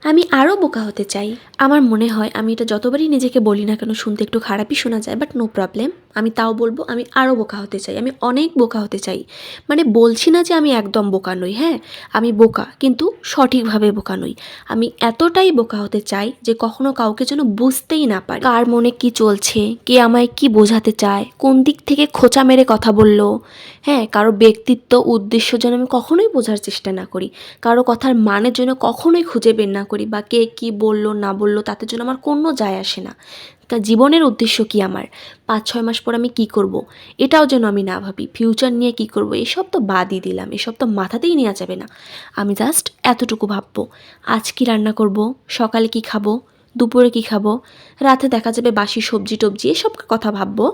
আমি আরও বোকা হতে চাই। আমার মনে হয় আমি এটা যতবারই নিজেকে বলি না কেন শুনতে একটু খারাপই শোনা যায়, বাট নো প্রবলেম, আমি তাও বলবো আমি আরও বোকা হতে চাই, আমি অনেক বোকা হতে চাই। মানে বলছি না যে আমি একদম বোকা নই, হ্যাঁ আমি বোকা, কিন্তু সঠিকভাবে বোকা নই। আমি এতটাই বোকা হতে চাই যে কখনো কাউকে যেন বুঝতেই না পারি কার মনে কি চলছে, কে আমায় কি বোঝাতে চায়, কোন দিক থেকে খোঁচা মেরে কথা বললো। হ্যাঁ, কারো ব্যক্তিত্ব উদ্দেশ্য যেন আমি কখনোই বোঝার চেষ্টা না করি, কারো কথার মানের জন্য কখনোই খুঁজে বের না করি, বা কে কী বললো না বললো তাতে জন্য আমার কোনো যায় আসে না। তা জীবনের উদ্দেশ্য কি আমার, 5-6 মাস পর আমি কি করব, এটাও যেন আমি না ভাবি, ফিউচার নিয়ে কি করব এসব তো বাদই দিলাম, এসব তো মাথাতেই নেওয়া যাবে না। আমি জাস্ট এতটুকু ভাববো, আজ কি রান্না করব, সকালে কি খাবো, দুপুরে কি খাবো, রাতে দেখা যাবে বাসি সবজি টবজি এসব কথা ভাববো।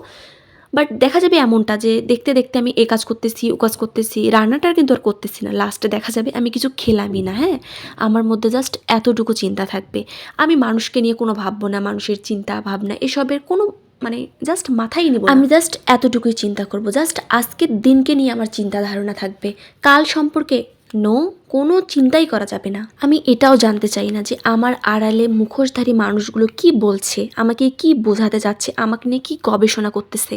বাট দেখা যাবে এমনটা যে দেখতে দেখতে আমি এ কাজ করতেছি ও কাজ করতেছি, রান্নাটার কিন্তু আর করতেছি না, লাস্টে দেখা যাবে আমি কিছু খেলামই না। হ্যাঁ, আমার মধ্যে জাস্ট এতটুকু চিন্তা থাকবে, আমি মানুষকে নিয়ে কোনো ভাববো না, মানুষের চিন্তা ভাবনা এসবের কোনো মানে জাস্ট মাথায় নিব না। আমি জাস্ট এতটুকুই চিন্তা করব, জাস্ট আজকের দিনকে নিয়ে আমার চিন্তা ধারণা থাকবে, কাল সম্পর্কে নো কোনো চিন্তাই করা যাবে না। আমি এটাও জানতে চাই না যে আমার আড়ালে মুখোশধারী মানুষগুলো কি বলছে, আমাকে কি বোঝাতে যাচ্ছে, আমাকে নিয়ে কি গবেষণা করতেছে,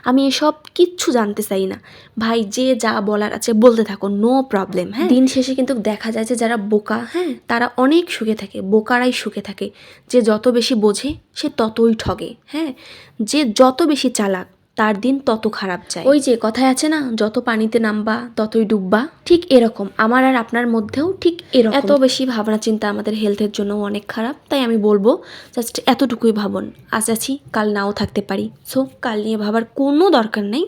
আমি এসব কিচ্ছু জানতে চাই না। ভাই যে যা বলার আছে বলতে থাকো, নো প্রবলেম। হ্যাঁ, দিন শেষে কিন্তু দেখা যায় যে যারা বোকা, হ্যাঁ তারা অনেক সুখে থাকে, বোকারাই সুখে থাকে। যে যত বেশি বোঝে সে ততই ঠগে, হ্যাঁ যে যত বেশি চালাক তার দিন তত খারাপ যায়। ওই যে কথায় আছে না, যত পানিতে নামবা ততই ডুববা, ঠিক এরকম আমার আর আপনার মধ্যেও ঠিক এরকম। এত বেশি ভাবনা চিন্তা আমাদের হেলথের জন্য অনেক খারাপ, তাই আমি বলবো জাস্ট এতটুকুই ভাবুন, আজ আছি কাল নাও থাকতে পারি, সো কাল নিয়ে ভাবার কোনো দরকার নেই,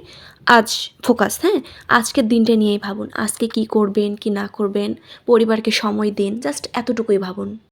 আজ ফোকাস। হ্যাঁ, আজকের দিনটা নিয়েই ভাবুন, আজকে কি করবেন কি না করবেন, পরিবারকে সময় দিন, জাস্ট এতটুকুই ভাবুন।